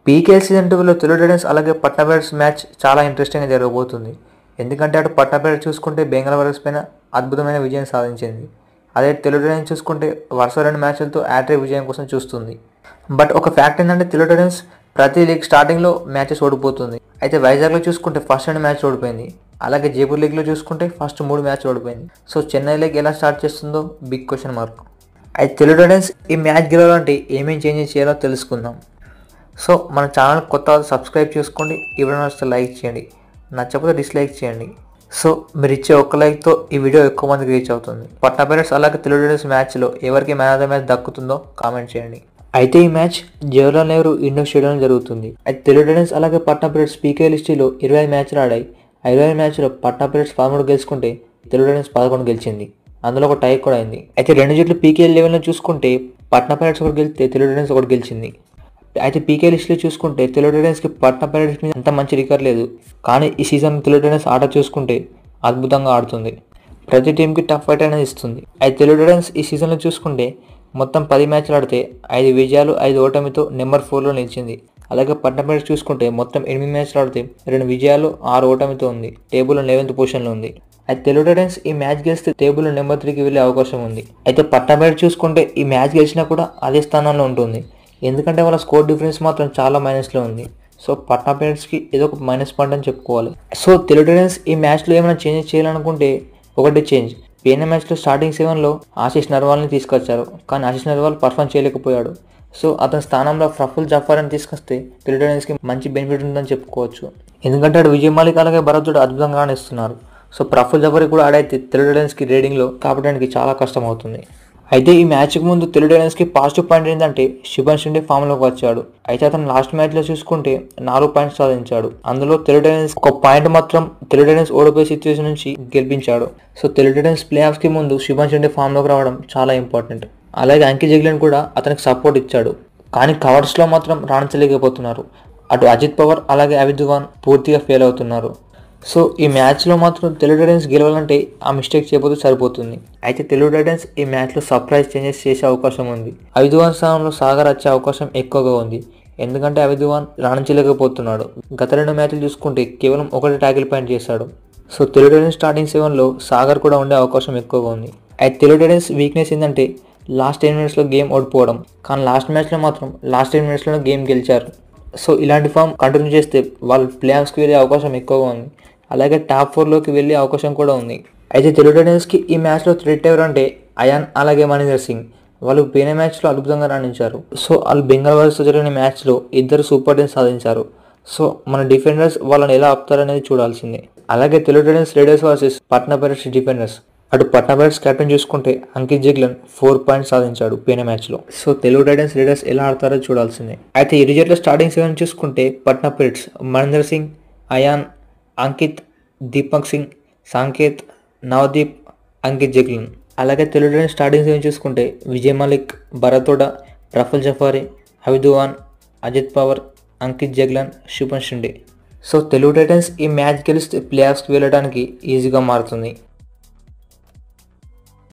PKL season 2లో Telugu Titans అలాగే Patna pirates match చాలా ఇంట్రెస్టింగ్గా జరగబోతుంది. ఎందుకంటే అటు పట్నా పైరేట్స్ చూసుకుంటే బెంగాల్ వారియర్స్ పైన అద్భుతమైన విజయం సాధించింది. అదే తెలుగు టైటన్స్ చూసుకుంటే వరుస 2 మ్యాచ్లతో హ్యాట్రిక్ విజయం కోసం చూస్తుంది. బట్ ఒక ఫ్యాక్ట్ ఏంటంటే తెలుగు టైటన్స్ ప్రతి లీగ్ స్టార్టింగ్లో మ్యాచెస్ ఓడిపోతుంది. అయితే వైజాగ్లో చూసుకుంటే ఫస్ట్ 2 మ్యాచ్ ఓడిపోయింది. అలాగే జైపూర్ లీగ్లో చూసుకుంటే ఫస్ట్ 3 మ్యాచ్ ఓడిపోయింది. సో చెన్నై లీగ్ ఎలా స్టార్ట్ చేస్తుందో బిగ్ క్వశ్చన్ మార్క్. అయితే తెలుగు టైటన్స్ ఈ మ్యాచ్ గెలవాలంటే ఏమేమి చేంజెస్ చేయాలో తెలుసుకుందాం. సో మన ఛానల్ కొత్త సబ్స్క్రైబ్ చేసుకోండి. ఎవరైనా వస్తే లైక్ చేయండి, నచ్చకపోతే డిస్లైక్ చేయండి. సో మీరు ఇచ్చే ఒక్క లైక్తో ఈ వీడియో ఎక్కువ మందికి రీచ్ అవుతుంది. పట్నా పైరేట్స్ అలాగే తెలుగు టైటన్స్ మ్యాచ్లో ఎవరికి మ్యాన్ ఆఫ్ ద మ్యాచ్ దక్కుతుందో కామెంట్ చేయండి. అయితే ఈ మ్యాచ్ జవహర్లాల్ నెహ్రూ ఇండోర్ స్టేడియంలో జరుగుతుంది. అయితే తెలుగు టైటన్స్ అలాగే పట్నా పైరేట్స్ పీకేఎల్ హిస్టరీలో 25 మ్యాచ్లు ఆడాయి. 25 మ్యాచ్లో పట్నా పైరేట్స్ 13 గెలుచుకుంటే తెలుగు టైటన్స్ 11 గెలిచింది. అందులో ఒక టై కూడా అయింది. అయితే 2 జట్లు పీకేఎల్ లెవెల్లో చూసుకుంటే పట్నా పైరేట్స్ ఒకటి గెలిస్తే తెలుగు టైటన్స్ ఒకటి గెలిచింది. అయితే పీకేఎల్ హిస్టరీ చూసుకుంటే తెలుగు టైటన్స్కి పట్నా పైరేట్స్ మీద అంత మంచి రికార్డ్ లేదు. కానీ ఈ సీజన్ తెలుగు టైటన్స్ ఆట చూసుకుంటే అద్భుతంగా ఆడుతుంది. ప్రతి టీంకి టఫ్ ఫైట్ అనేది ఇస్తుంది. అయితే తెలుగు టైటన్స్ ఈ సీజన్లో చూసుకుంటే మొత్తం 10 మ్యాచ్లు ఆడితే 5 విజయాలు 5 ఓటమితో నెంబర్ 4లో నిలిచింది. అలాగే పట్నా పైరేట్స్ చూసుకుంటే మొత్తం 8 మ్యాచ్లు ఆడితే 2 విజయాలు 6 ఓటమితో ఉంది. టేబుల్లో 11th పొజిషన్లో ఉంది. అయితే తెలుగు టైటన్స్ ఈ మ్యాచ్ గెలిస్తే టేబుల్లో నెంబర్ 3కి వెళ్ళే అవకాశం ఉంది. అయితే పట్నా పైరేట్స్ చూసుకుంటే ఈ మ్యాచ్ గెలిచినా కూడా అదే స్థానంలో ఉంటుంది. ఎందుకంటే వాళ్ళ స్కోర్ డిఫరెన్స్ మాత్రం చాలా మైనస్లో ఉంది. సో పట్నా పైరేట్స్కి ఏదో ఒక మైనస్ పాయింట్ అని చెప్పుకోవాలి. సో తెలుగు టైటన్స్ ఈ మ్యాచ్లో ఏమైనా చేంజెస్ చేయాలనుకుంటే ఒకటి చేంజ్. పోయిన మ్యాచ్లో స్టార్టింగ్ 7లో ఆశీష్ నర్వాల్ని తీసుకొచ్చారు. కానీ ఆశీష్ నర్వాల్ పర్ఫామ్ చేయలేకపోయాడు. సో అతని స్థానంలో ప్రఫుల్ జఫార్ని తీసుకొస్తే తెలుగు టైటన్స్కి మంచి బెనిఫిట్ ఉందని చెప్పుకోవచ్చు. ఎందుకంటే అటు విజయ్ మాలిక్ అలాగే భరత్ జోడ అద్భుతంగా ఆడిస్తున్నారు. సో ప్రఫుల్ జఫార్ కూడా ఆడైతే తెలుగు టైటన్స్కి రేటింగ్లో కాపాడడానికి చాలా కష్టం అవుతుంది. అయితే ఈ మ్యాచ్కి ముందు తెలుగు టైటన్స్కి పాజిటివ్ పాయింట్ ఏంటంటే శుభన్ షిండే ఫామ్లోకి వచ్చాడు. అయితే అతను లాస్ట్ మ్యాచ్లో చూసుకుంటే 4 పాయింట్స్ సాధించాడు. అందులో తెలుగు టైటన్స్ ఒక పాయింట్ మాత్రం తెలుగు టైటన్స్ ఓడిపోయే సిచ్యువేషన్ నుంచి గెలిపించాడు. సో తెలుగు టైటన్స్ ప్లే ఆఫ్స్కి ముందు శుభన్ షిండే ఫామ్లోకి రావడం చాలా ఇంపార్టెంట్. అలాగే అంకిత్ జగ్లెన్ కూడా అతనికి సపోర్ట్ ఇచ్చాడు. కానీ కవర్స్లో మాత్రం రాణించలేకపోతున్నారు. అటు అజిత్ పవార్ అలాగే అవిద్ దువాన్ పూర్తిగా ఫెయిల్ అవుతున్నారు. సో ఈ మ్యాచ్లో మాత్రం తెలుగు టైటన్స్ గెలవాలంటే ఆ మిస్టేక్ చేయకపోతే సరిపోతుంది. అయితే తెలుగు టైటన్స్ ఈ మ్యాచ్లో సర్ప్రైజ్ చేంజెస్ చేసే అవకాశం ఉంది. అవిద్ దువాన్ స్థానంలో సాగర్ వచ్చే అవకాశం ఎక్కువగా ఉంది. ఎందుకంటే అవిద్ దువాన్ రాణించలేకపోతున్నాడు. గత 2 మ్యాచ్లు చూసుకుంటే కేవలం 1 ట్యాకిల్ పాయింట్ చేశాడు. సో తెలుగు టైటన్స్ స్టార్టింగ్ 7లో సాగర్ కూడా ఉండే అవకాశం ఎక్కువగా ఉంది. అయితే తెలుగు టైటన్స్ వీక్నెస్ ఏంటంటే లాస్ట్ 10 మినిట్స్లో గేమ్ ఓడిపోవడం. కానీ లాస్ట్ మ్యాచ్లో మాత్రం లాస్ట్ 10 మినిట్స్లో గేమ్ గెలిచారు. సో ఇలాంటి ఫామ్ కంటిన్యూ చేస్తే వాళ్ళు ప్లే ఆఫ్స్కి వెళ్ళే అవకాశం ఎక్కువగా ఉంది. అలాగే టాప్ 4లోకి వెళ్ళే అవకాశం కూడా ఉంది. అయితే తెలుగు టైటన్స్కి ఈ మ్యాచ్లో థ్రెట్ ఎవరంటే అయాన్ అలాగే మణీందర్ సింగ్. వాళ్ళు పోయిన మ్యాచ్లో అద్భుతంగా రాణించారు. సో వాళ్ళు బెంగాల్ వారియర్స్తో జరిగిన మ్యాచ్లో ఇద్దరు సూపర్ టెన్స్ సాధించారు. సో మన డిఫెండర్స్ వాళ్ళని ఎలా ఆపుతారనేది చూడాల్సిందే. అలాగే Telugu Titans riders versus Patna pirates defenders. అటు పట్నా పైరేట్స్ కెప్టెన్ చూసుకుంటే అంకిత్ జగ్లెన్ 4 పాయింట్స్ సాధించాడు పోయిన మ్యాచ్లో. సో తెలుగు టైటన్స్ రైడర్స్ ఎలా ఆడతారో చూడాల్సిందే. అయితే ఈ రిజల్ట్లో స్టార్టింగ్ 7 చూసుకుంటే పట్నా పైరేట్స్ మణీందర్ సింగ్, అయాన్, అంకిత్, దీపక్ సింగ్, సాంకేత్, నవదీప్, అంకిత్ జగ్లెన్. అలాగే తెలుగు టైటన్స్ స్టార్టింగ్ 7 చూసుకుంటే విజయ్ మాలిక్, భరత్ జోడ, ప్రఫుల్ జఫారి, అవిద్ దువాన్, అజిత్ పవార్, అంకిత్ జగ్లెన్, శుభన్ షిండే. సో తెలుగు టైటన్స్ ఈ మ్యాచ్ గెలిస్తే ప్లే ఆఫ్స్కి వెళ్ళడానికి ఈజీగా మారుతుంది.